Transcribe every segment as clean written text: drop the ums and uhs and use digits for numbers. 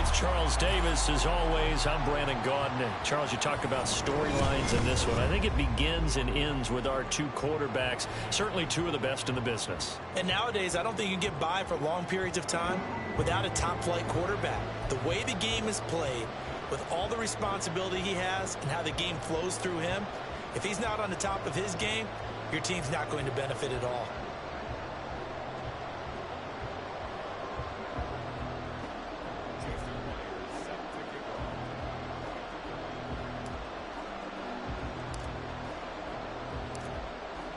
With Charles Davis, as always, I'm Brandon Gaudin. Charles, you talked about storylines in this one. I think it begins and ends with our two quarterbacks, certainly two of the best in the business. And nowadays, I don't think you can get by for long periods of time without a top-flight quarterback. The way the game is played, with all the responsibility he has and how the game flows through him, if he's not on the top of his game, your team's not going to benefit at all.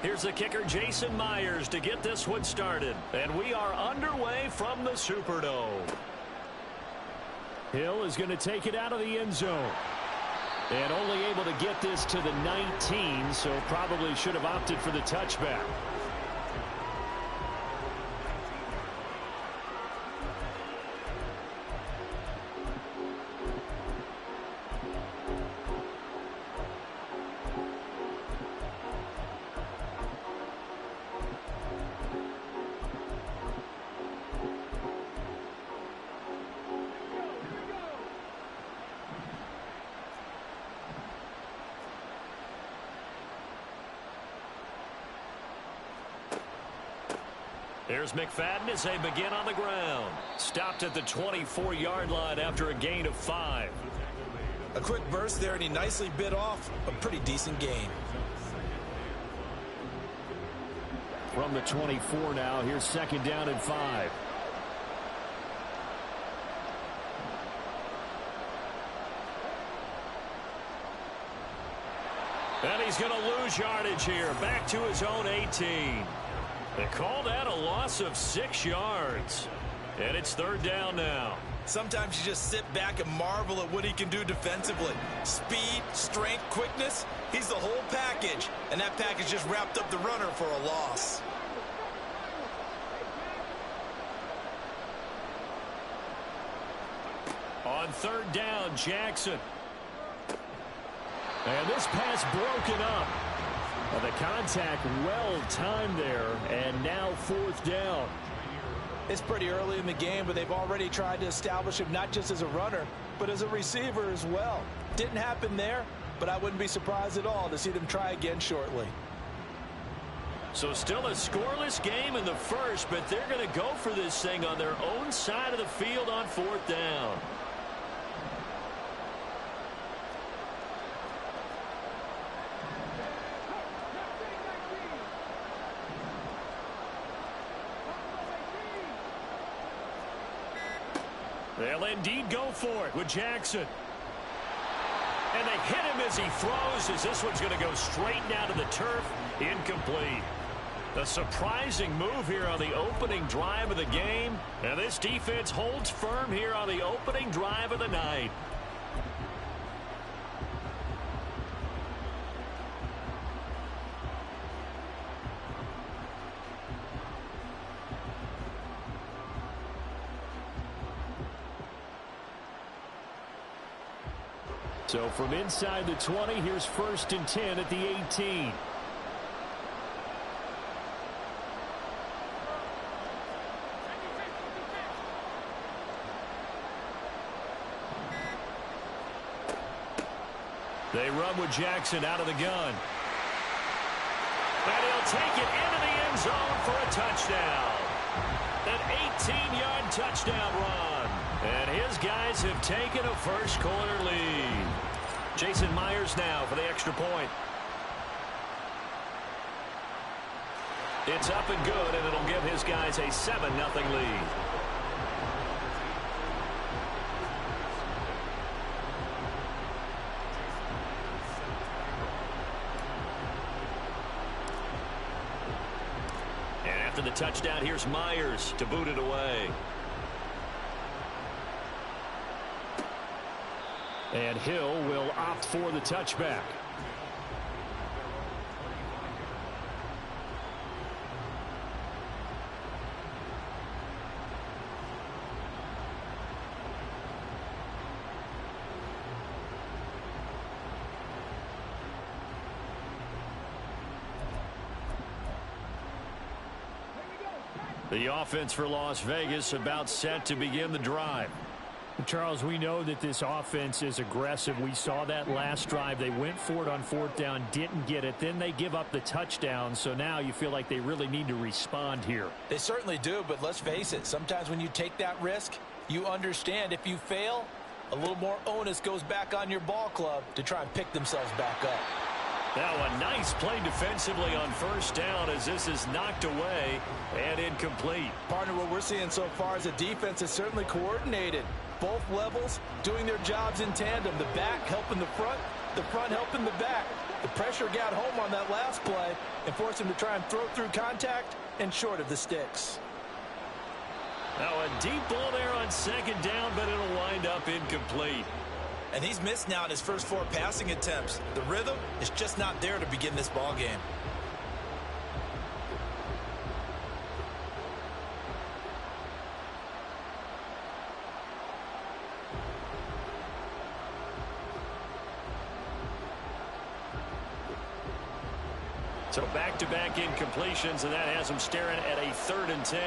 Here's the kicker, Jason Myers, to get this one started. And we are underway from the Superdome. Hill is going to take it out of the end zone. And only able to get this to the 19, so probably should have opted for the touchback. Here's McFadden as they begin on the ground. Stopped at the 24-yard line after a gain of 5. A quick burst there, and he nicely bit off a pretty decent gain. From the 24 now, here's second down and 5. And he's going to lose yardage here. Back to his own 18. They call that a loss of 6 yards. And it's third down now. Sometimes you just sit back and marvel at what he can do defensively. Speed, strength, quickness. He's the whole package. And that package just wrapped up the runner for a loss. On third down, Jackson. And this pass broken up. The contact well-timed there, and now fourth down. It's pretty early in the game, but they've already tried to establish him not just as a runner, but as a receiver as well. Didn't happen there, but I wouldn't be surprised at all to see them try again shortly. So still a scoreless game in the first, but they're going to go for this thing on their own side of the field on fourth down. They'll indeed go for it with Jackson. And they hit him as he throws, as this one's going to go straight down to the turf. Incomplete. A surprising move here on the opening drive of the game. And this defense holds firm here on the opening drive of the night. So from inside the 20, here's first and 10 at the 18. They run with Jackson out of the gun. And he'll take it into the end zone for a touchdown. An 18-yard touchdown run. And his guys have taken a first-quarter lead. Jason Myers now for the extra point. It's up and good, and it'll give his guys a 7-0 lead. And after the touchdown, here's Myers to boot it away. And Hill will opt for the touchback. The offense for Las Vegas about set to begin the drive. Charles, we know that this offense is aggressive. We saw that last drive. They went for it on fourth down, didn't get it. Then they give up the touchdown. So now you feel like they really need to respond here. They certainly do, but let's face it. Sometimes when you take that risk, you understand if you fail, a little more onus goes back on your ball club to try and pick themselves back up. Now a nice play defensively on first down as this is knocked away and incomplete. Partner, what we're seeing so far is the defense is certainly coordinated. Both levels doing their jobs in tandem. The back helping the front helping the back. The pressure got home on that last play and forced him to try and throw through contact and short of the sticks. Now a deep ball there on second down, but it'll wind up incomplete. And he's missed now in his first 4 passing attempts. The rhythm is just not there to begin this ball game. So back-to-back incompletions, and that has him staring at a 3rd and 10.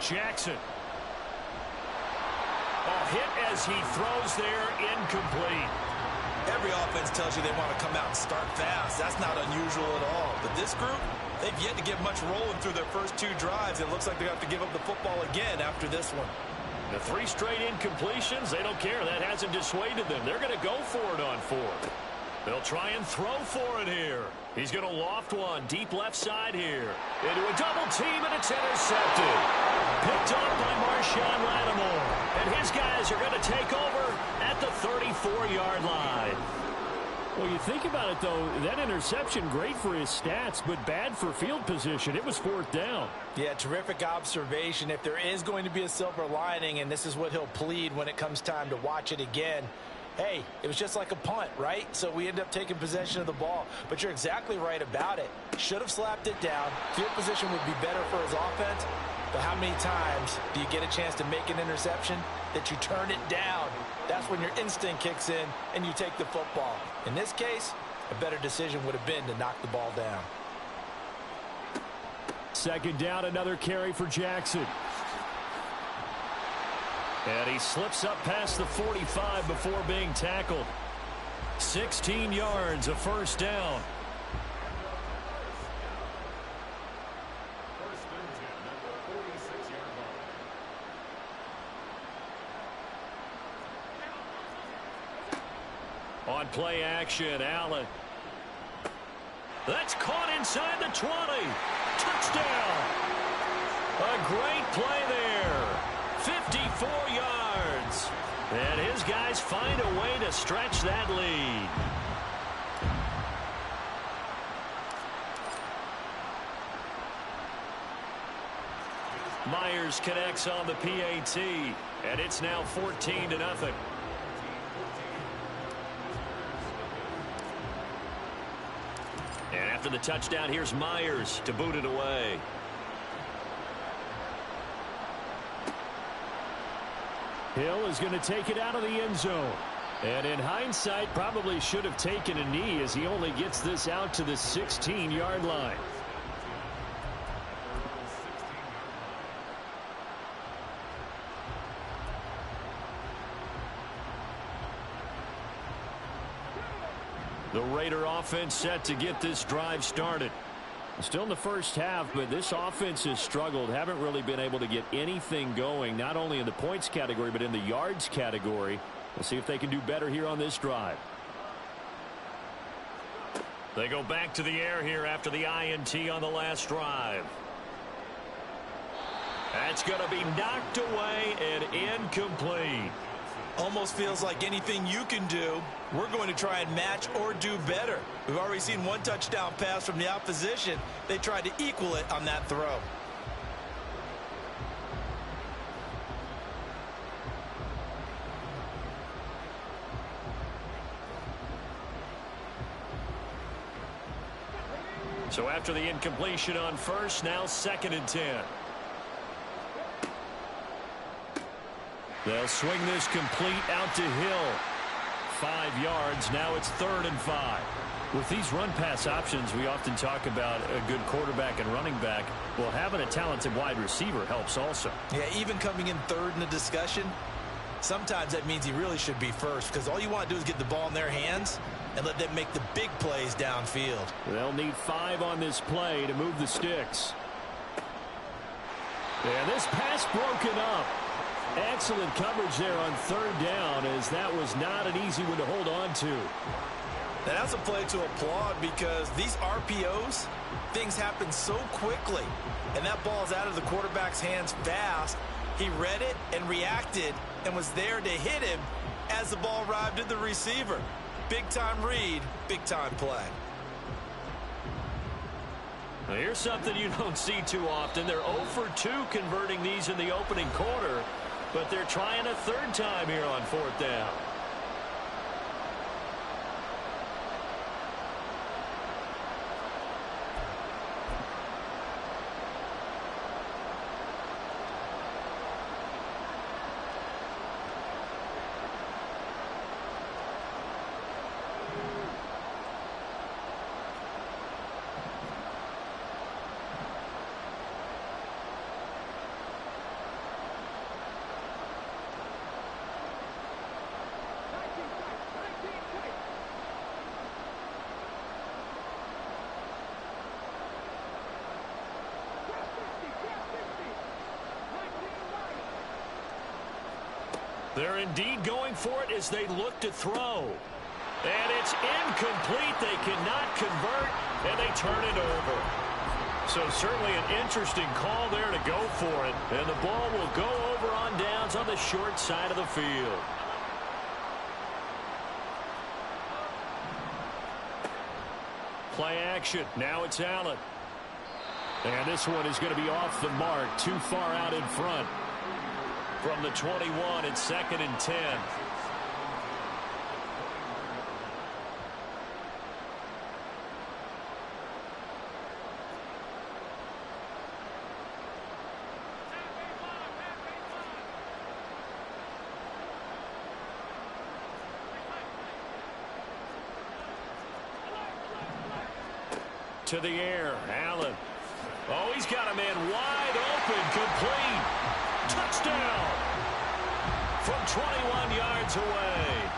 Jackson. Hit as he throws there, incomplete. Every offense tells you they want to come out and start fast. That's not unusual at all. But this group, they've yet to get much rolling through their first 2 drives. It looks like they have to give up the football again after this one. The 3 straight incompletions, they don't care. That hasn't dissuaded them. They're going to go for it on 4th. They'll try and throw for it here. He's going to loft one deep left side here. Into a double team, and it's intercepted. Picked up by Marshawn Lattimore. And his guys are going to take over at the 34-yard line. Well, you think about it, though, that interception, great for his stats, but bad for field position. It was 4th down. Yeah, terrific observation. If there is going to be a silver lining, and this is what he'll plead when it comes time to watch it again, hey, it was just like a punt, right? So we end up taking possession of the ball. But you're exactly right about it. Should have slapped it down. Field position would be better for his offense. But how many times do you get a chance to make an interception that you turn it down? That's when your instinct kicks in and you take the football. In this case, a better decision would have been to knock the ball down. 2nd down, another carry for Jackson. And he slips up past the 45 before being tackled. 16 yards, a 1st down. On play action, Allen. That's caught inside the 20. Touchdown. A great play there. 54 yards. And his guys find a way to stretch that lead. Myers connects on the PAT, and it's now 14-0. And after the touchdown, here's Myers to boot it away. Hill is going to take it out of the end zone. And in hindsight, probably should have taken a knee as he only gets this out to the 16-yard line. The Raider offense set to get this drive started. Still in the first half, but this offense has struggled. Haven't really been able to get anything going, not only in the points category, but in the yards category. We'll see if they can do better here on this drive. They go back to the air here after the INT on the last drive. That's going to be knocked away and incomplete. Almost feels like anything you can do, we're going to try and match or do better. We've already seen 1 touchdown pass from the opposition. They tried to equal it on that throw. So after the incompletion on first, now 2nd and 10. They'll swing this complete out to Hill. 5 yards. Now it's 3rd and 5. With these run-pass options, we often talk about a good quarterback and running back. Well, having a talented wide receiver helps also. Yeah, even coming in 3rd in the discussion, sometimes that means he really should be first, because all you want to do is get the ball in their hands and let them make the big plays downfield. They'll need 5 on this play to move the sticks. And this pass broken up. Excellent coverage there on 3rd down, as that was not an easy one to hold on to. Now that's a play to applaud, because these RPOs, things happen so quickly. And that ball's out of the quarterback's hands fast. He read it and reacted and was there to hit him as the ball arrived at the receiver. Big-time read, big-time play. Now here's something you don't see too often. They're 0 for 2 converting these in the opening quarter, but they're trying a 3rd time here on 4th down. They're indeed going for it as they look to throw. And it's incomplete. They cannot convert, and they turn it over. So certainly an interesting call there to go for it. And the ball will go over on downs on the short side of the field. Play action. Now it's Allen. And this one is going to be off the mark, too far out in front. From the 21, it's 2nd and 10. To the air, Allen. Oh, he's got a man wide open, complete. Touchdown from 21 yards away.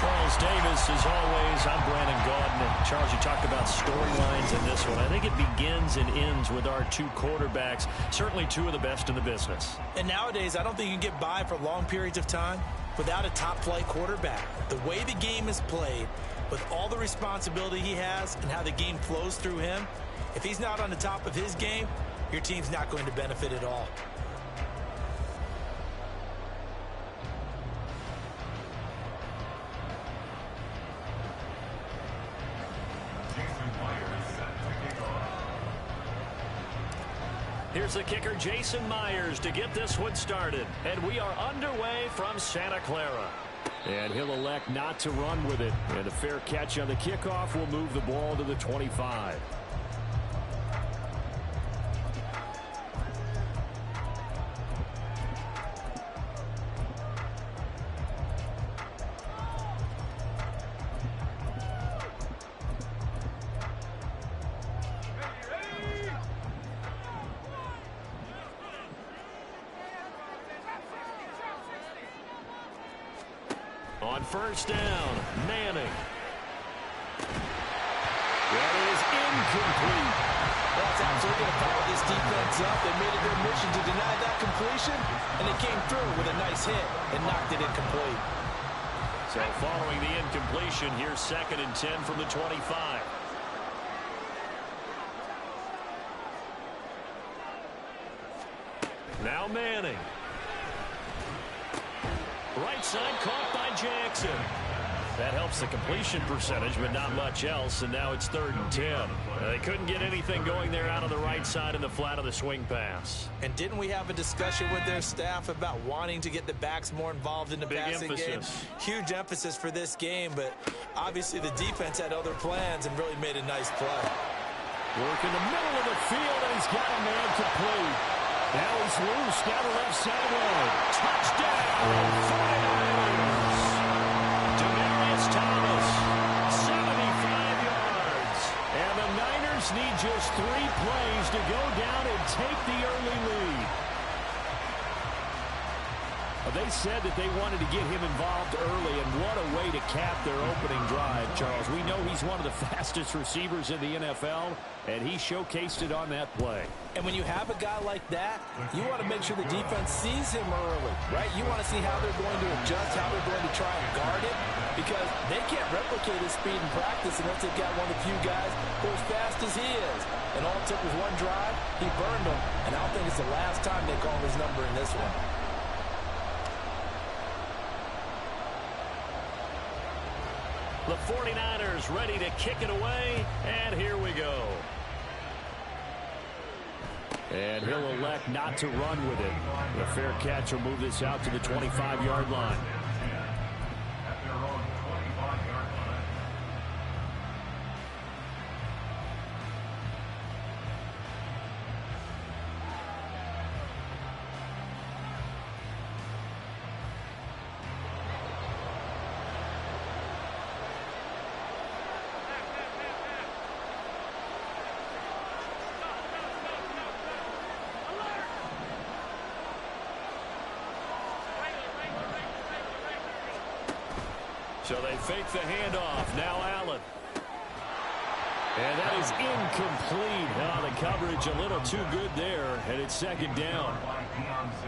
Charles Davis, as always, I'm Brandon Gaudin. Charles, you talk about storylines in this one. I think it begins and ends with our 2 quarterbacks, certainly 2 of the best in the business. And nowadays, I don't think you can get by for long periods of time without a top-flight quarterback. The way the game is played, with all the responsibility he has and how the game flows through him, if he's not on the top of his game, your team's not going to benefit at all. Here's the kicker, Jason Myers, to get this one started. And we are underway from Santa Clara. And he'll elect not to run with it. And a fair catch on the kickoff will move the ball to the 25. On first down, Manning. That is incomplete. That's absolutely going to follow this defense up. They made it their mission to deny that completion, and they came through with a nice hit and knocked it incomplete. So following the incompletion, here's 2nd and 10 from the 25. Now Manning. Right side caught by Jackson. That helps the completion percentage, but not much else, and now it's 3rd and 10. They couldn't get anything going there out of the right side in the flat of the swing pass. And didn't we have a discussion with their staff about wanting to get the backs more involved in the passing game? Huge emphasis for this game, but obviously the defense had other plans and really made a nice play. Work in the middle of the field, and he's got a man complete. Now he's loose down the left sideline. Touchdown! Thomas, 75 yards. And the Niners need just 3 plays to go down and take the early lead. They said that they wanted to get him involved early, and what a way to cap their opening drive, Charles. We know he's one of the fastest receivers in the NFL, and he showcased it on that play. And when you have a guy like that, you want to make sure the defense sees him early, right? You want to see how they're going to adjust, how they're going to try and guard it, because they can't replicate his speed in practice unless they've got one of the few guys who are as fast as he is. And all it took was one drive, he burned them, and I don't think it's the last time they call his number in this one. The 49ers ready to kick it away, and here we go. And he'll elect not to run with it. The fair catch will move this out to the 25-yard line. So they fake the handoff. Now Allen. And that is incomplete. The coverage a little too good there, and it's 2nd down.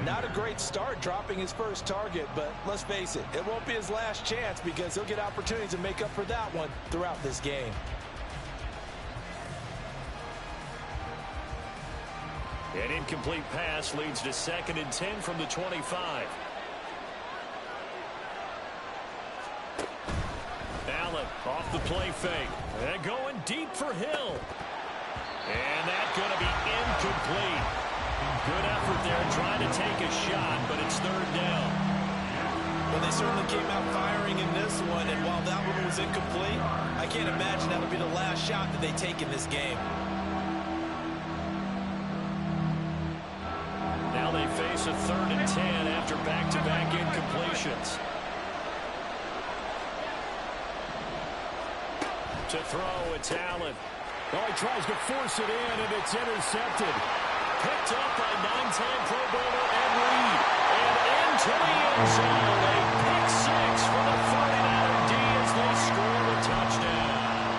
Not a great start dropping his first target, but let's face it, it won't be his last chance because he'll get opportunities to make up for that one throughout this game. An incomplete pass leads to 2nd and 10 from the 25. Allen off the play fake. And going deep for Hill. And that's going to be incomplete. Good effort there trying to take a shot, but it's 3rd down. Well, they certainly came out firing in this one, and while that one was incomplete, I can't imagine that'll be the last shot that they take in this game. Now they face a 3rd and 10 after back-to-back incompletions. To throw, it's Allen. Oh, he tries to force it in, and it's intercepted. Picked up by 9-time Pro Bowler Ed Reed. And into the end zone. A pick 6 for the 49er D as they score a touchdown.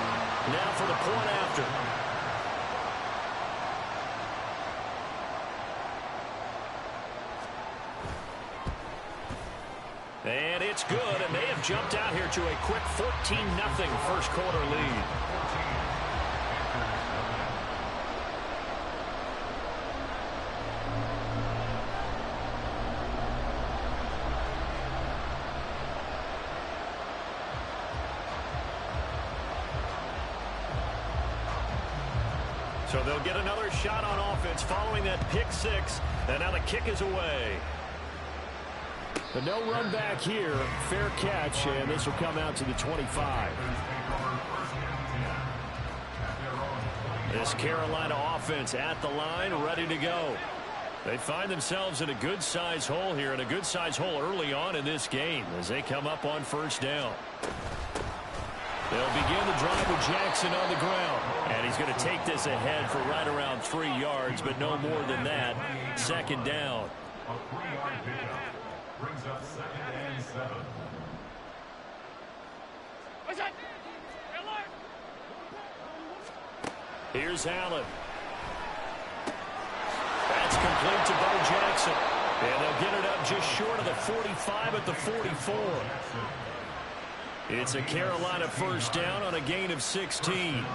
Now for the point after. And it's good, and they have jumped out here to a quick 14-0 first quarter lead. So they'll get another shot on offense yards following that pick six. And now the kick is away. But no run back here. Fair catch, and this will come out to the 25. This Carolina offense at the line, ready to go. They find themselves in a good-sized hole here, and a good-sized hole early on in this game as they come up on first down. They'll begin the drive with Jackson on the ground. And he's going to take this ahead for right around 3 yards, but no more than that. Second down. A 3-yard pickup brings up 2nd and 7. Here's Allen. That's complete to Bo Jackson. And they'll get it up just short of the 45 at the 44. It's a Carolina first down on a gain of 16.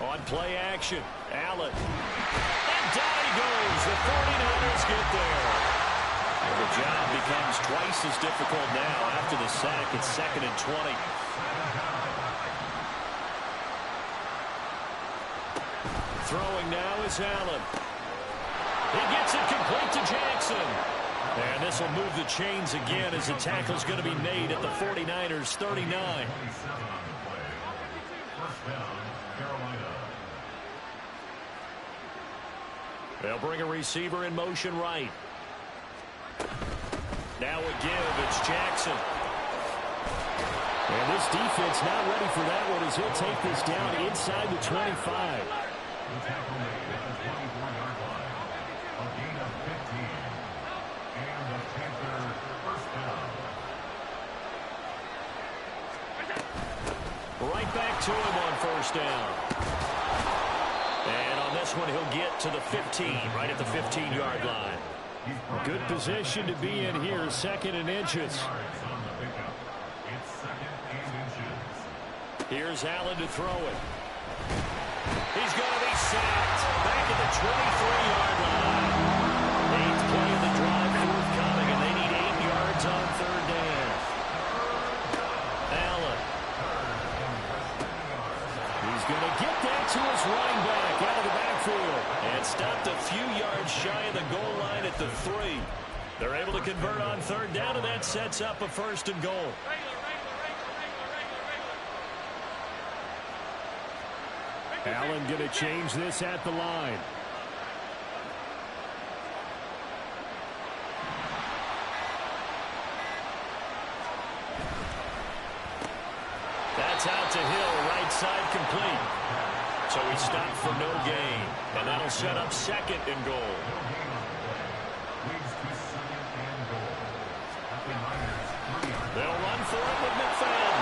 On play action, Allen. And down he goes. The 49ers get there. And the job becomes twice as difficult now after the sack. It's 2nd and 20. Throwing now is Allen. He gets it complete to Jackson. And this will move the chains again as the tackle's going to be made at the 49ers 39. They'll bring a receiver in motion right. Now a give, it's Jackson. And this defense not ready for that one as he'll take this down inside the 25. The tackle made at the 24-yard line. A gain of 15. And the Panther first down. Right back to him on first down. And on this one, he'll get to the 15, right at the 15-yard line. Good position to be in here, 2nd and inches. Here's Allen to throw it. He's going to be sacked back at the 23-yard line. 8th play of the drive forthcoming, and they need 8 yards on third down. Allen. He's going to get that to his running back out of the backfield. And stopped a few yards shy of the goal line at the 3. They're able to convert on third down, and that sets up a 1st and goal. Allen going to change this at the line. That's out to Hill, right side complete. So he stopped for no gain. And that'll set up 2nd and goal. They'll run for it with McFadden.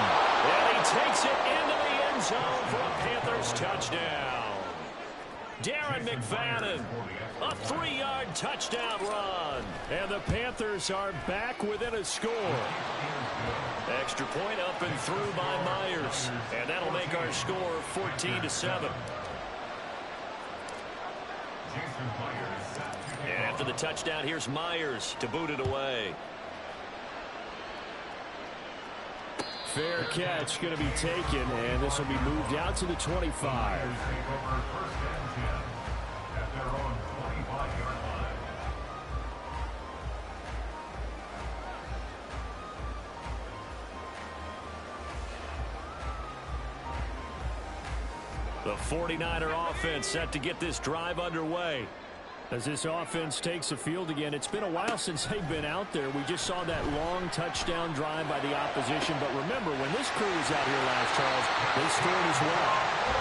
And he takes it into the end zone for a Panthers touchdown. Darren McFadden, a 3-yard touchdown run. And the Panthers are back within a score. Extra point up and through by Myers. And that'll make our score 14-7. And after the touchdown, here's Myers to boot it away. Fair catch going to be taken, and this will be moved out to the 25. The 49er offense set to get this drive underway. As this offense takes the field again, it's been a while since they've been out there. We just saw that long touchdown drive by the opposition. But remember, when this crew was out here last, Charles, they scored as well.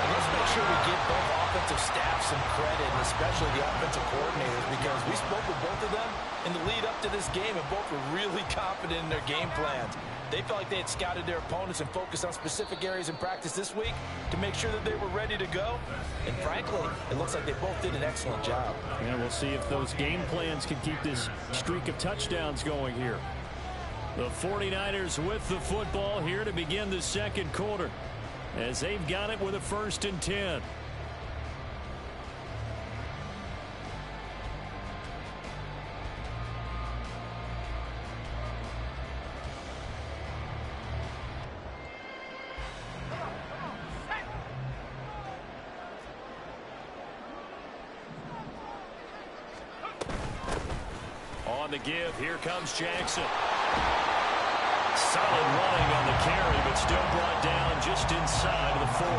And let's make sure we give both offensive staffs some credit, and especially the offensive coordinators, because we spoke with both of them in the lead up to this game, and both were really confident in their game plans. They felt like they had scouted their opponents and focused on specific areas in practice this week to make sure that they were ready to go. And frankly, it looks like they both did an excellent job. And we'll see if those game plans can keep this streak of touchdowns going here. The 49ers with the football here to begin the second quarter, as they've got it with a 1st and 10. the give. Here comes Jackson. Solid running on the carry, but still brought down just inside of the 40.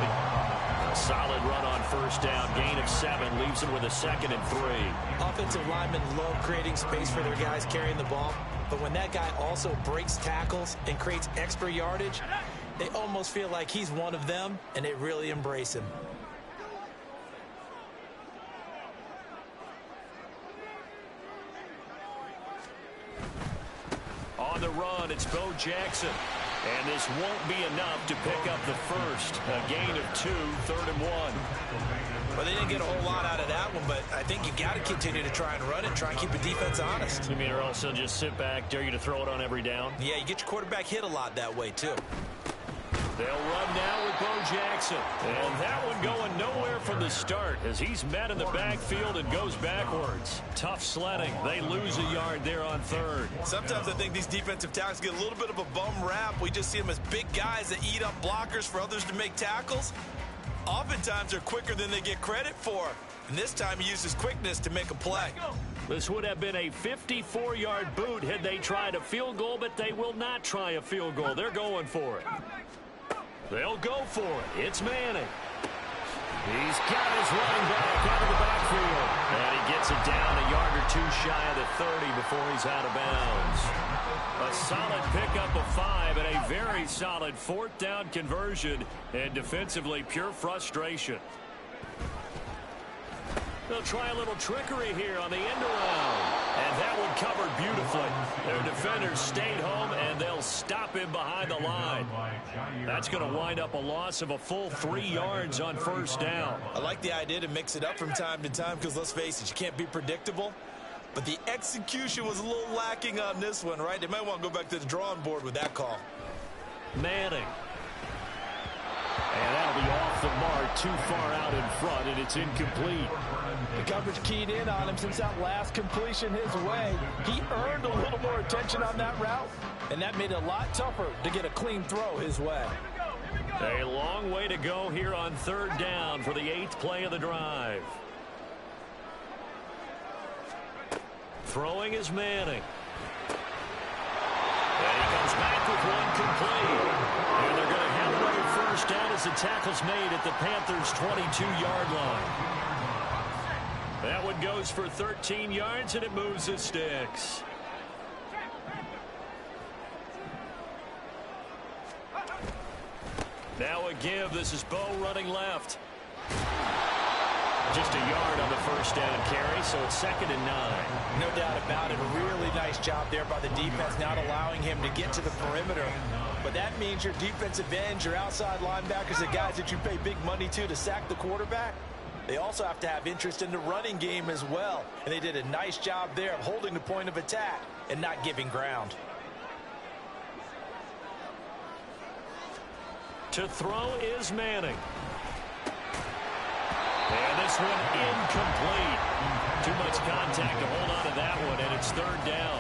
A solid run on first down. Gain of 7 leaves them with a 2nd and 3. Offensive linemen love creating space for their guys carrying the ball. But when that guy also breaks tackles and creates extra yardage, they almost feel like he's one of them, and they really embrace him. On the run, it's Bo Jackson. And this won't be enough to pick up the first. A gain of 2, 3rd and 1. Well, they didn't get a whole lot out of that one, but I think you got to continue to try and run it, try and keep the defense honest. You mean or else they'll just sit back, dare you to throw it on every down? Yeah, you get your quarterback hit a lot that way, too. They'll run now with Bo Jackson. And that one going nowhere from the start as he's met in the backfield and goes backwards. Tough sledding. They lose a yard there on 3rd. Sometimes I think these defensive tackles get a little bit of a bum rap. We just see them as big guys that eat up blockers for others to make tackles. Oftentimes they're quicker than they get credit for. And this time he uses quickness to make a play. This would have been a 54-yard boot had they tried a field goal, but they will not try a field goal. They're going for it. They'll go for it. It's Manning. He's got his running back out of the backfield. And he gets it down a yard or 2 shy of the 30 before he's out of bounds. A solid pickup of 5 and a very solid 4th down conversion. And defensively, pure frustration. They'll try a little trickery here on the end around. And that one covered beautifully. Their defenders stayed home, and they'll stop him behind the line. That's going to wind up a loss of a full 3 yards on first down. I like the idea to mix it up from time to time because, let's face it, you can't be predictable. But the execution was a little lacking on this one, right? They might want to go back to the drawing board with that call. Manning. And that'll be off the mark, too far out in front, and it's incomplete. The coverage keyed in on him since that last completion his way. He earned a little more attention on that route, and that made it a lot tougher to get a clean throw his way. A long way to go here on 3rd down for the 8th play of the drive. Throwing is Manning. And he comes back with one complete. And they're going to have another first down as the tackle's made at the Panthers' 22-yard line. That one goes for 13 yards, and it moves the sticks. Now a give. This is Bo running left. Just a yard on the first down carry, so it's 2nd and 9. No doubt about it. A really nice job there by the defense, not allowing him to get to the perimeter. But that means your defensive ends, your outside linebackers, the guys that you pay big money to sack the quarterback, they also have to have interest in the running game as well. And they did a nice job there of holding the point of attack and not giving ground. To throw is Manning. And this one incomplete. Too much contact to hold on to that one, and it's 3rd down.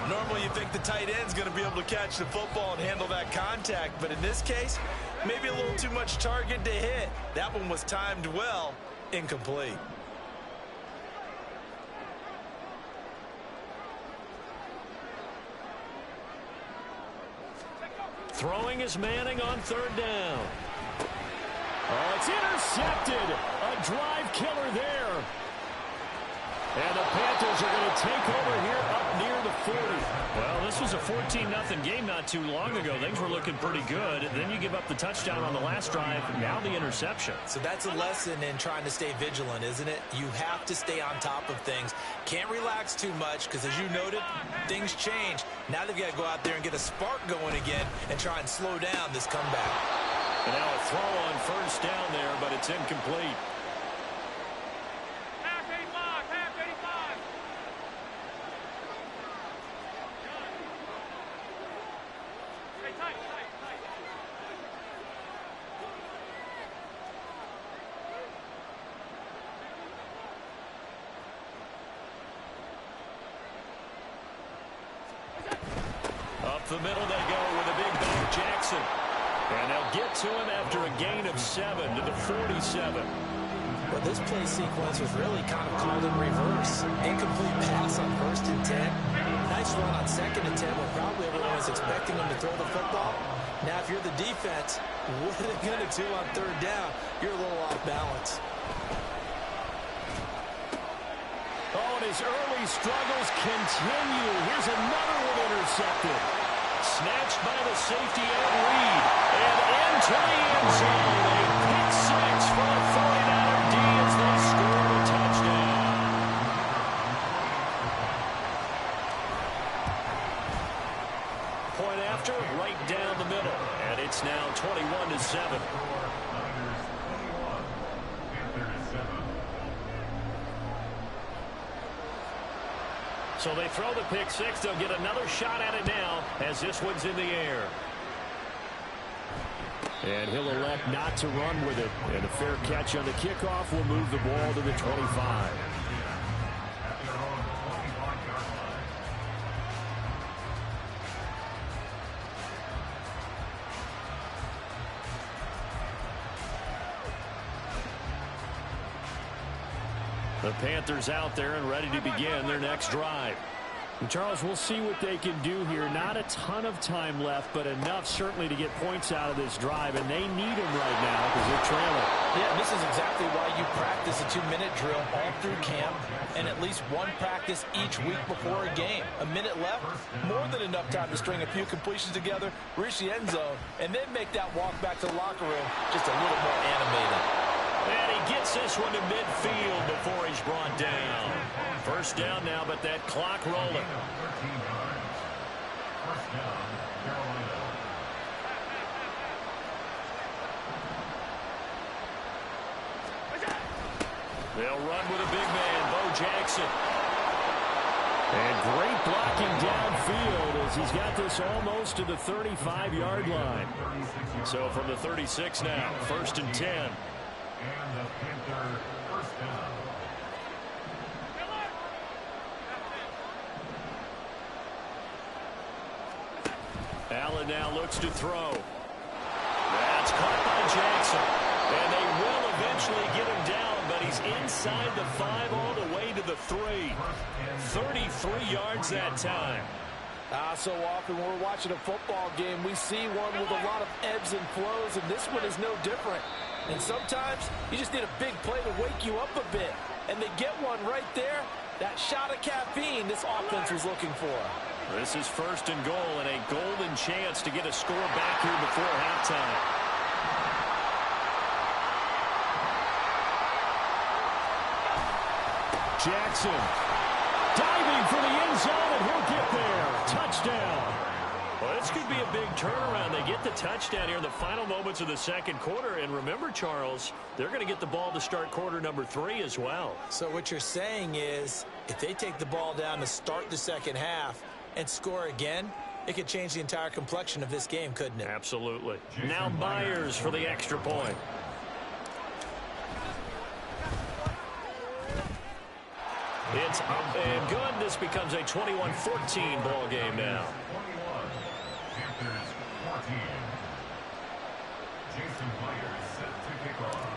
Normally you think the tight end's going to be able to catch the football and handle that contact, but in this case, maybe a little too much target to hit. That one was timed well, incomplete. Throwing is Manning on 3rd down. Oh, it's intercepted. A drive killer there. And the Panthers are going to take over here up near the 40. Well, this was a 14-0 game not too long ago. Things were looking pretty good. Then you give up the touchdown on the last drive. Now the interception. So that's a lesson in trying to stay vigilant, isn't it? You have to stay on top of things. Can't relax too much because, as you noted, things change. Now they've got to go out there and get a spark going again and try and slow down this comeback. And now a throw on first down there, but it's incomplete. Up the middle they go with a big back Jackson. And they'll get to him after a gain of 7 to the 47. Well, this play sequence was really kind of called in reverse. Incomplete pass on 1st and 10. Nice run on 2nd and 10 when probably everyone was expecting him to throw the football. Now, if you're the defense, what are they going to do on 3rd down? You're a little off balance. Oh, and his early struggles continue. Here's another one intercepted. Snatched by the safety Ed Reed. And into the end zone. A pick 6 for a 49er D as they score the touchdown. Point after, right down the middle. And it's now 21-7. So they throw the pick 6. They'll get another shot at it now as this one's in the air. And he'll elect not to run with it. And a fair catch on the kickoff will move the ball to the 25. The Panthers out there and ready to begin their next drive. And Charles, we'll see what they can do here. Not a ton of time left, but enough certainly to get points out of this drive, and they need them right now because they're trailing. Yeah, this is exactly why you practice a 2-minute drill all through camp and at least one practice each week before a game. A minute left, more than enough time to string a few completions together, reach the end zone, and then make that walk back to the locker room just a little more animated. And he gets this one to midfield before he's brought down. First down now, but that clock rolling. They'll run with a big man, Bo Jackson. And great blocking downfield as he's got this almost to the 35-yard line. So from the 36 now, 1st and 10. And the Panther first down. Allen now looks to throw. That's caught by Jackson. And they will eventually get him down, but he's inside the 5 all the way to the 3. 33 yards that time. So often when we're watching a football game, we see one with a lot of ebbs and flows, and this one is no different. And sometimes you just need a big play to wake you up a bit. And they get one right there. That shot of caffeine this offense was looking for. This is 1st and goal and a golden chance to get a score back here before halftime. Jackson diving for the end zone, and he'll get there. Touchdown. Well, this could be a big turnaround. They get the touchdown here in the final moments of the 2nd quarter. And remember, Charles, they're going to get the ball to start quarter number 3 as well. So what you're saying is if they take the ball down to start the 2nd half and score again, it could change the entire complexion of this game, couldn't it? Absolutely. Now Myers for the extra point. It's up and good. This becomes a 21-14 ball game now. 21. Panthers 14. Jason Myers set to kick off.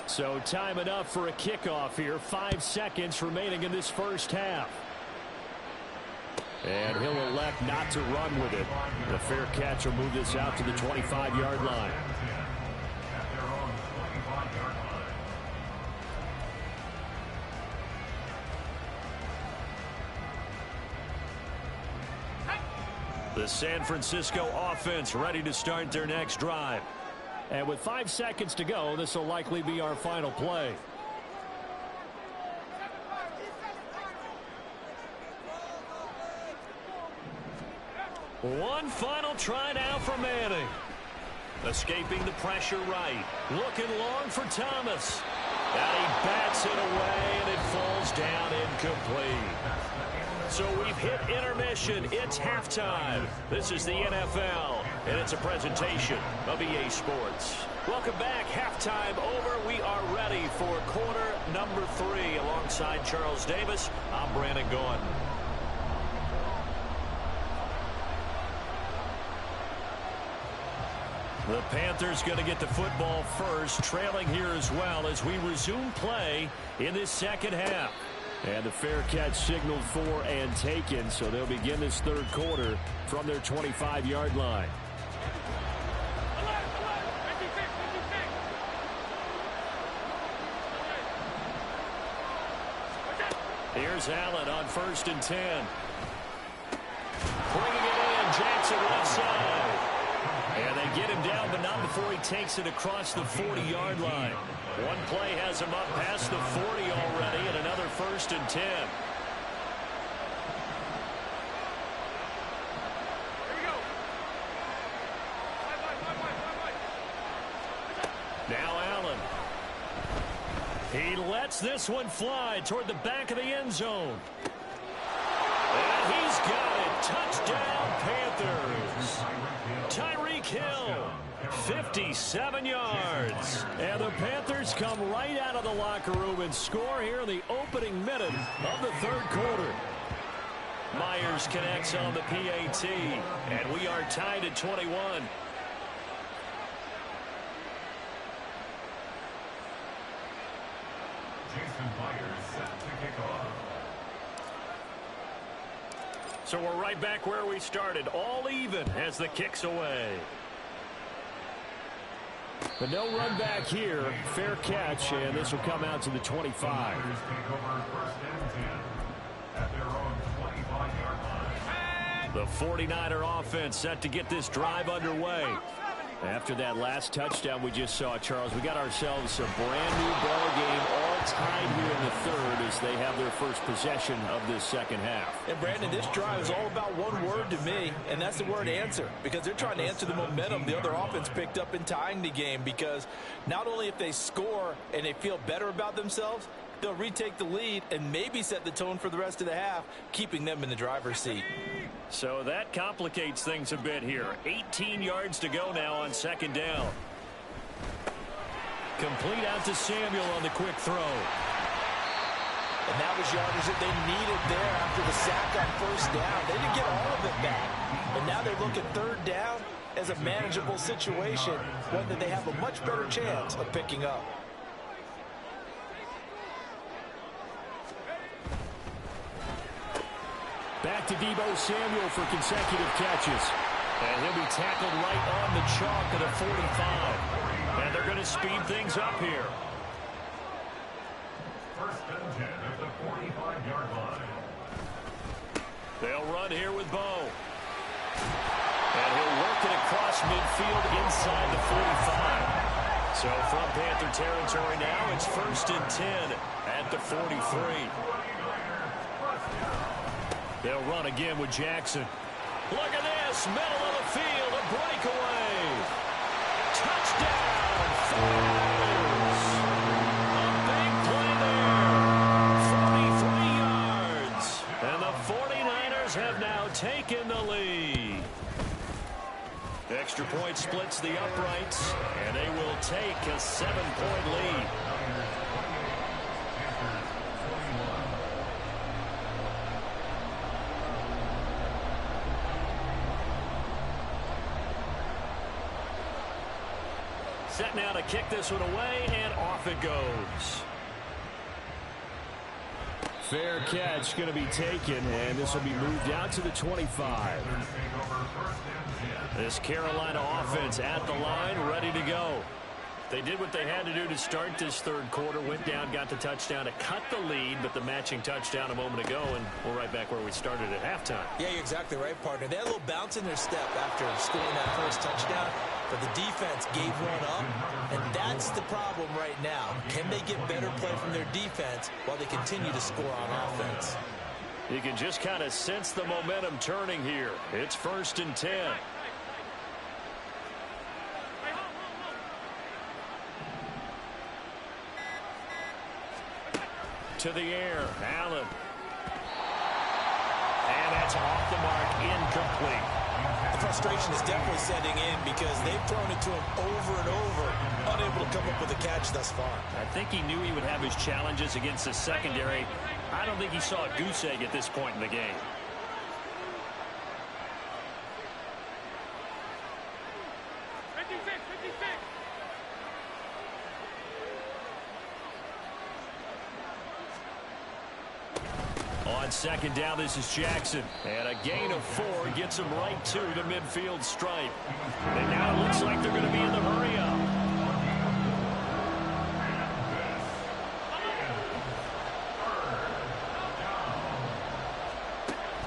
So time enough for a kickoff here. 5 seconds remaining in this first half. And he'll elect not to run with it. The fair catch will move this out to the 25-yard line. At their own 25-yard line. The San Francisco offense ready to start their next drive. And with 5 seconds to go, this will likely be our final play. One final try now for Manning. Escaping the pressure right. Looking long for Thomas. And he bats it away, and it falls down incomplete. So we've hit intermission. It's halftime. This is the NFL, and it's a presentation of EA Sports. Welcome back. Halftime over. We are ready for quarter number 3. Alongside Charles Davis, I'm Brandon Gordon. The Panthers going to get the football first, trailing here as well as we resume play in this second half. And the fair catch signaled for and taken, so they'll begin this third quarter from their 25-yard line. Here's Allen on 1st and 10. Bringing it in, Jackson left side. And they get him down, but not before he takes it across the 40-yard line. One play has him up past the 40 already, and another 1st and 10. Now Allen. He lets this one fly toward the back of the end zone. And he's got it. Touchdown, Panthers. Tyreek Hill, 57 yards. And the Panthers come right out of the locker room and score here in the opening minute of the third quarter. Myers connects on the PAT, and we are tied at 21. Jason Myers set to kick off. So we're right back where we started, all even as the kick's away. But no run back here. Fair catch, and this will come out to the 25. Panthers take over 1st and 10 at their own 25-yard line. The 49er offense set to get this drive underway. After that last touchdown we just saw, Charles, we got ourselves a brand new ball game, all tied here in the third as they have their first possession of this second half. And Brandon, this drive is all about one word to me, and that's the word answer, because they're trying to answer the momentum the other offense picked up in tying the game, because not only if they score and they feel better about themselves, they'll retake the lead and maybe set the tone for the rest of the half, keeping them in the driver's seat. So that complicates things a bit here. 18 yards to go now on second down. Complete out to Samuel on the quick throw. And that was yardage that they needed there after the sack on first down. They didn't get all of it back. And now they look at third down as a manageable situation, one that they have a much better chance of picking up. Back to Deebo Samuel for consecutive catches. And he'll be tackled right on the chalk of the 45. And they're going to speed things up here. 1st and 10 at the 45-yard line. They'll run here with Bo. And he'll work it across midfield inside the 45. So from Panther territory now, it's 1st and 10 at the 43. They'll run again with Jackson. Look at this, middle of the field, a breakaway. Touchdown, 49ers. A big play there. 43 yards. And the 49ers have now taken the lead. Extra point splits the uprights, and they will take a 7-point lead. Set now to kick this one away, and off it goes. Fair catch going to be taken, and this will be moved out to the 25. This Carolina offense at the line, ready to go. They did what they had to do to start this third quarter, went down, got the touchdown to cut the lead, but the matching touchdown a moment ago, and we're right back where we started at halftime. Yeah, you're exactly right, partner. They had a little bounce in their step after scoring that first touchdown, but the defense gave one up, and that's the problem right now. Can they get better play from their defense while they continue to score on offense? You can just kind of sense the momentum turning here. It's 1st and 10. To the air, Allen. And that's off the mark, incomplete. The frustration is definitely setting in because they've thrown it to him over and over, unable to come up with a catch thus far. I think he knew he would have his challenges against the secondary. I don't think he saw a goose egg at this point in the game. On second down, this is Jackson. And a gain of 4 gets him right to the midfield stripe. And now it looks like they're going to be in the hurry-up.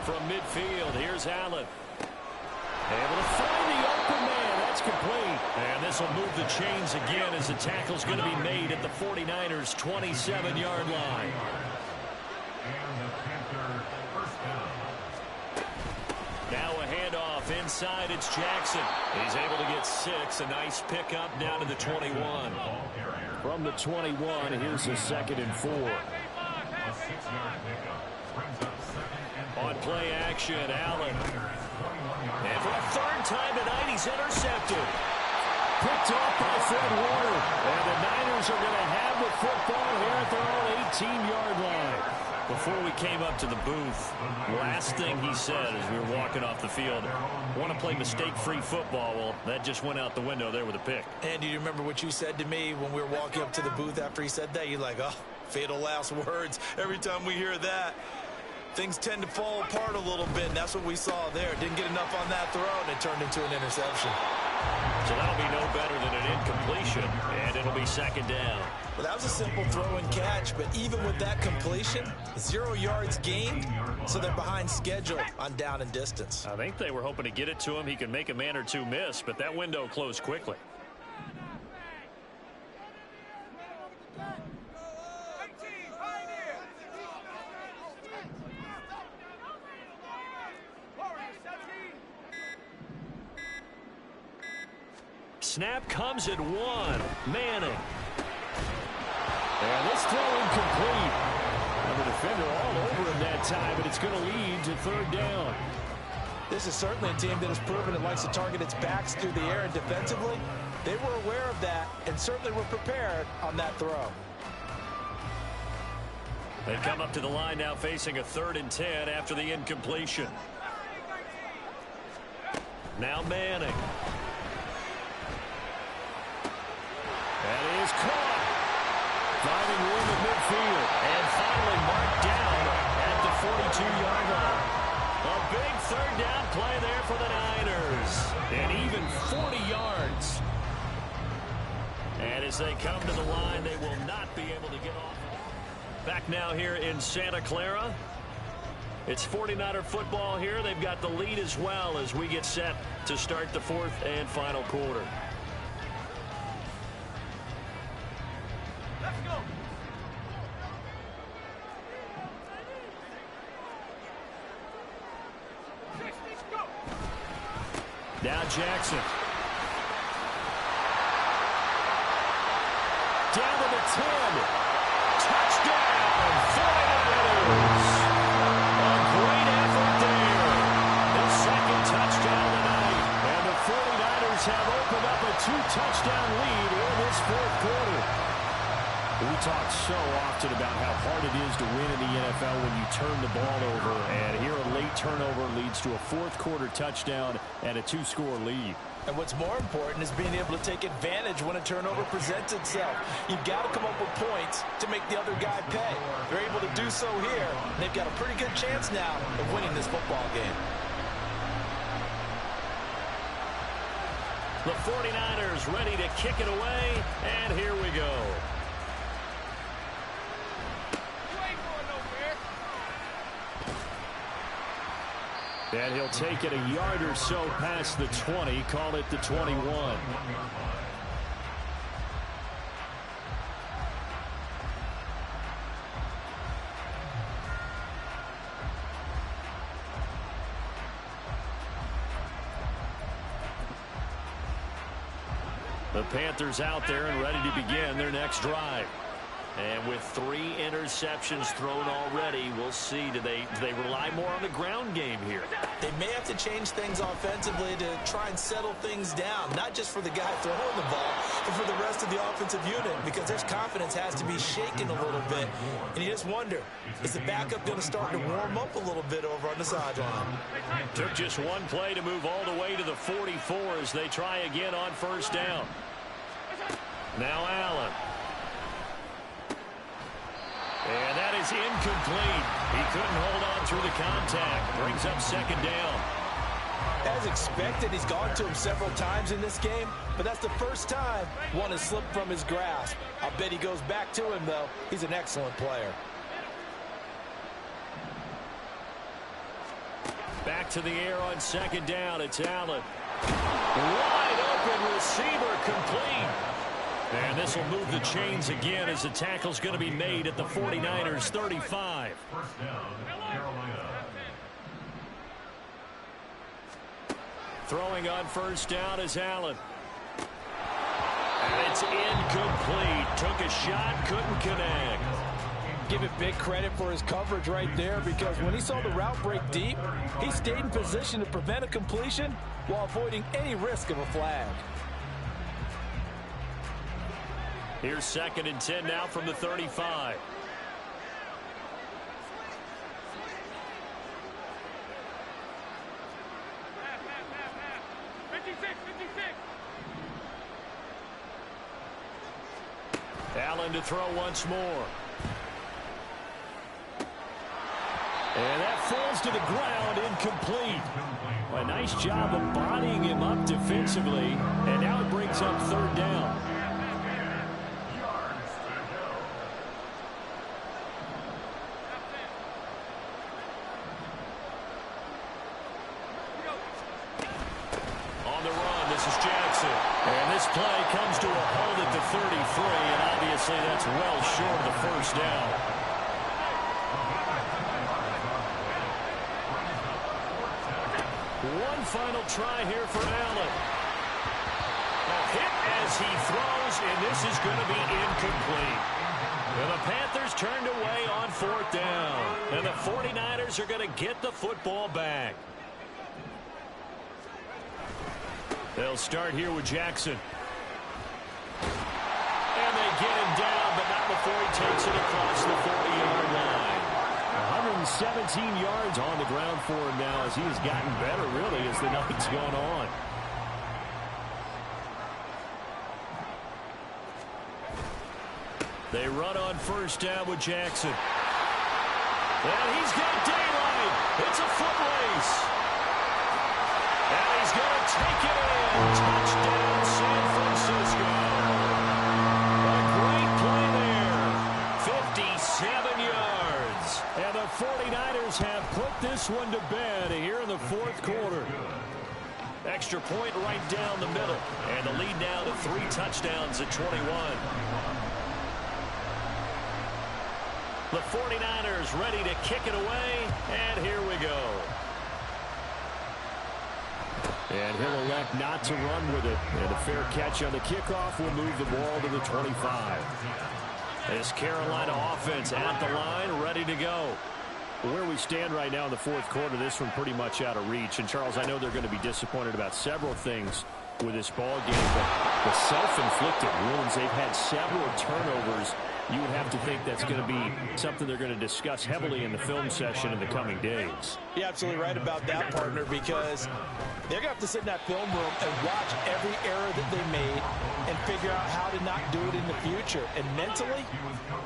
From midfield, here's Allen. Able to find the open man. That's complete. And this will move the chains again as the tackle's going to be made at the 49ers' 27-yard line. Now a handoff inside. It's Jackson. He's able to get 6. A nice pickup down to the 21. From the 21, here's a 2nd and 4. On play action, Allen. And for the 3rd time tonight, he's intercepted. Picked off by Fred Warner. And the Niners are going to have the football here at their own 18-yard line. Before we came up to the booth, last thing he said as we were walking off the field, want to play mistake-free football. Well, that just went out the window there with a pick. And do you remember what you said to me when we were walking up to the booth after he said that? You're like, oh, fatal last words. Every time we hear that, things tend to fall apart a little bit, and that's what we saw there. Didn't get enough on that throw, and it turned into an interception. So that'll be no better than an incompletion, and it'll be 2nd down. Well, that was a simple throw and catch, but even with that completion, 0 yards gained, so they're behind schedule on down and distance. I think they were hoping to get it to him. He could make a man or two miss, but that window closed quickly. Snap comes at 1. Manning. And this throw incomplete. And the defender all over him that time, but it's going to lead to 3rd down. This is certainly a team that has proven it likes to target its backs through the air, and defensively, they were aware of that and certainly were prepared on that throw. They come up to the line now facing a 3rd and 10 after the incompletion. Now Manning. That is caught. Finding room at midfield. And finally marked down at the 42-yard line. A big 3rd down play there for the Niners. And even 40 yards. And as they come to the line, they will not be able to get off. Back now here in Santa Clara. It's 49er football here. They've got the lead as well as we get set to start the 4th and final quarter. Now Jackson. Down to the 10. Touchdown, 49ers. A great effort there. The 2nd touchdown tonight. And the 49ers have opened up a 2-touchdown lead in this 4th quarter. We talk so often about how hard it is to win in the NFL when you turn the ball over. And here a late turnover leads to a 4th quarter touchdown and a 2-score lead. And what's more important is being able to take advantage when a turnover presents itself. You've got to come up with points to make the other guy pay. They're able to do so here. They've got a pretty good chance now of winning this football game. The 49ers ready to kick it away, and here we go. And he'll take it a yard or so past the 20, call it the 21. The Panthers out there and ready to begin their next drive. And with 3 interceptions thrown already, we'll see. Do they rely more on the ground game here? They may have to change things offensively to try and settle things down, not just for the guy throwing the ball, but for the rest of the offensive unit, because their confidence has to be shaken a little bit. And you just wonder, is the backup going to start to warm up a little bit over on the sideline? Took just one play to move all the way to the 44 as they try again on 1st down. Now Allen. And that is incomplete. He couldn't hold on through the contact. Brings up second down. As expected, he's gone to him several times in this game, but that's the first time one has slipped from his grasp. I'll bet he goes back to him, though. He's an excellent player. Back to the air on second down. It's Allen. Wide open receiver, complete. And this will move the chains again as the tackle's going to be made at the 49ers 35. First down, Carolina. Throwing on first down is Allen. And it's incomplete. Took a shot, couldn't connect. Give it big credit for his coverage right there, because when he saw the route break deep, he stayed in position to prevent a completion while avoiding any risk of a flag. Here's 2nd and 10 now from the 35. Allen to throw once more. And that falls to the ground, incomplete. A nice job of bodying him up defensively, and now it brings up third down. On the run, this is Jackson. And this play comes to a halt at the 33, and obviously that's well short of the first down. One final try here for Allen. A hit as he throws, and this is going to be incomplete. And the Panthers turned away on 4th down. And the 49ers are going to get the football back. They'll start here with Jackson. And they get him down, but not before he takes it across the 40-yard line. 117 yards on the ground for him now as he has gotten better, really, as the night's gone on. They run on first down with Jackson. And he's got daylight. It's a foot race. And he's going to take it in. Touchdown, San Francisco. A great play there. 57 yards. And the 49ers have put this one to bed here in the 4th quarter. Extra point right down the middle. And the lead now to 3 touchdowns at 21. The 49ers ready to kick it away. And here we go. And he'll elect not to run with it. And a fair catch on the kickoff will move the ball to the 25. This Carolina offense at the line, ready to go. Where we stand right now in the 4th quarter, this one pretty much out of reach. And, Charles, I know they're going to be disappointed about several things with this ball game, but the self-inflicted wounds, they've had several turnovers. You would have to think that's going to be something they're going to discuss heavily in the film session in the coming days. You're absolutely right about that, partner, because they're going to have to sit in that film room and watch every error that they made and figure out how to not do it in the future. And mentally,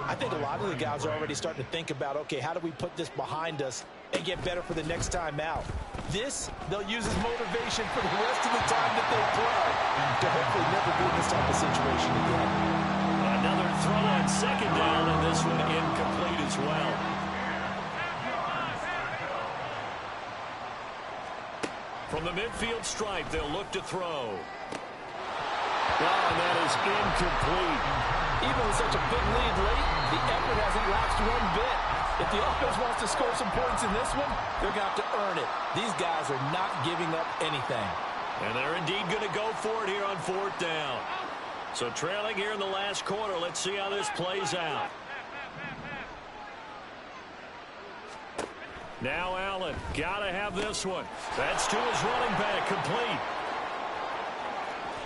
I think a lot of the guys are already starting to think about, okay, how do we put this behind us and get better for the next time out? This, they'll use as motivation for the rest of the time that they play to hopefully never be in this type of situation again. Another throw on second down, and this one incomplete as well. From the midfield stripe, they'll look to throw. And that is incomplete. Even with such a big lead late, the effort hasn't lapsed one bit. If the offense wants to score some points in this one, they're going to have to earn it. These guys are not giving up anything. And they're indeed going to go for it here on 4th down. So trailing here in the last quarter, let's see how this plays out. Now Allen, gotta have this one. That's to his running back, complete.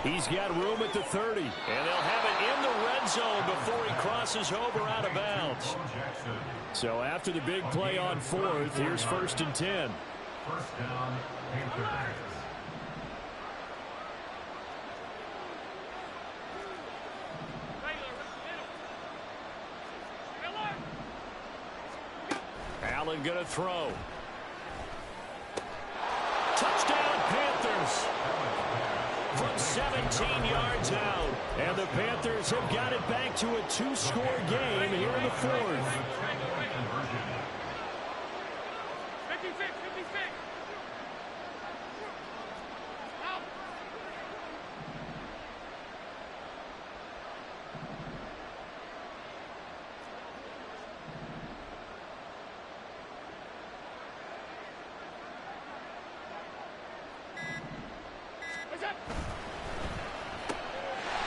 He's got room at the 30, and they'll have it in the red zone before he crosses over out of bounds. So after the big play on 4th, here's 1st and 10. First down, Panthers. Allen going to throw. Touchdown, Panthers. From 17 yards out. And the Panthers have got it back to a 2-score game here in the fourth. 56.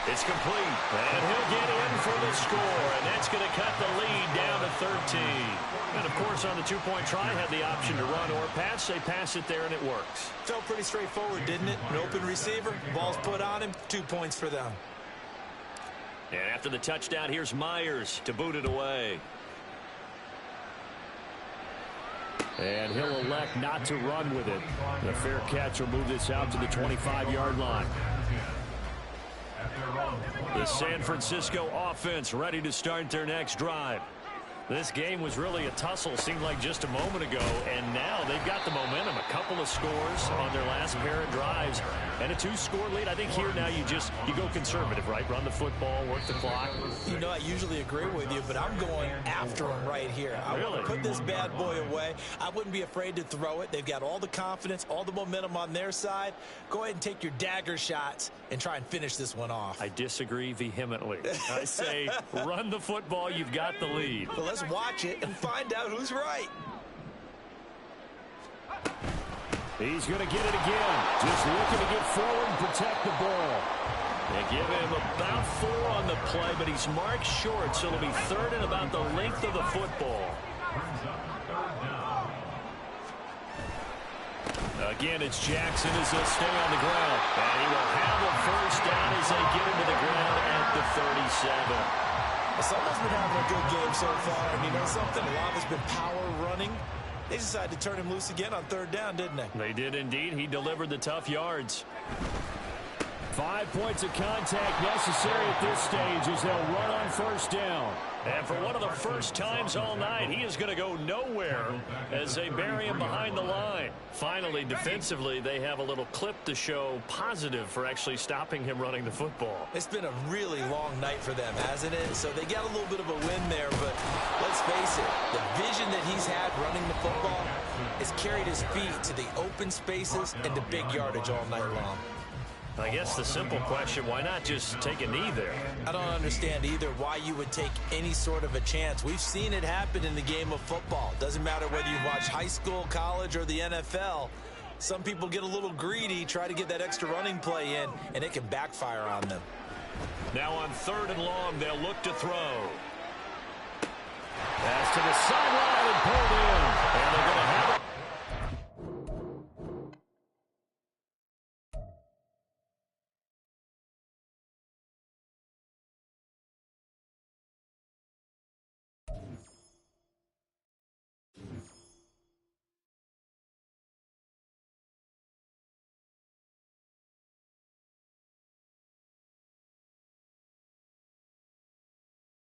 It's complete, and he'll get in for the score, and that's going to cut the lead down to 13. And, of course, on the two-point try, had the option to run or pass. They pass it there, and it works. Felt pretty straightforward, didn't it? An open receiver, ball's put on him, 2 points for them. And after the touchdown, here's Myers to boot it away. And he'll elect not to run with it. The fair catch will move this out to the 25-yard line. The San Francisco offense ready to start their next drive. This game was really a tussle, seemed like just a moment ago, and now they've got the momentum. A couple of scores on their last pair of drives, and a 2-score lead. I think here now you go conservative, right? Run the football, work the clock. You know, I usually agree with you, but I'm going after him right here. I want to put this bad boy away. I wouldn't be afraid to throw it. They've got all the confidence, all the momentum on their side. Go ahead and take your dagger shots and try and finish this one off. I disagree vehemently. I say run the football. You've got the lead. Well, let's watch it and find out who's right. He's going to get it again. Just looking to get forward and protect the ball. They give him about 4 on the play, but he's marked short, so it'll be third and about the length of the football. Again, it's Jackson as he'll stay on the ground. And he will have a first down as they get him to the ground at the 37. Someone's been having a good game so far, and you know something? A lot has been power running. They decided to turn him loose again on third down, didn't they? They did indeed. He delivered the tough yards. 5 points of contact necessary at this stage as they'll run on first down. And for one of the first times all night, he is going to go nowhere as they bury him behind the line. Finally, defensively, they have a little clip to show positive for actually stopping him running the football. It's been a really long night for them, hasn't it? So they got a little bit of a win there, but let's face it, the vision that he's had running the football has carried his feet to the open spaces and the big yardage all night long. I guess the simple question, why not just take a knee there? I don't understand either why you would take any sort of a chance. We've seen it happen in the game of football. Doesn't matter whether you watch high school, college, or the NFL. Some people get a little greedy, try to get that extra running play in, and it can backfire on them. Now on third and long, they'll look to throw. Pass to the sideline and pulled in. And they're going to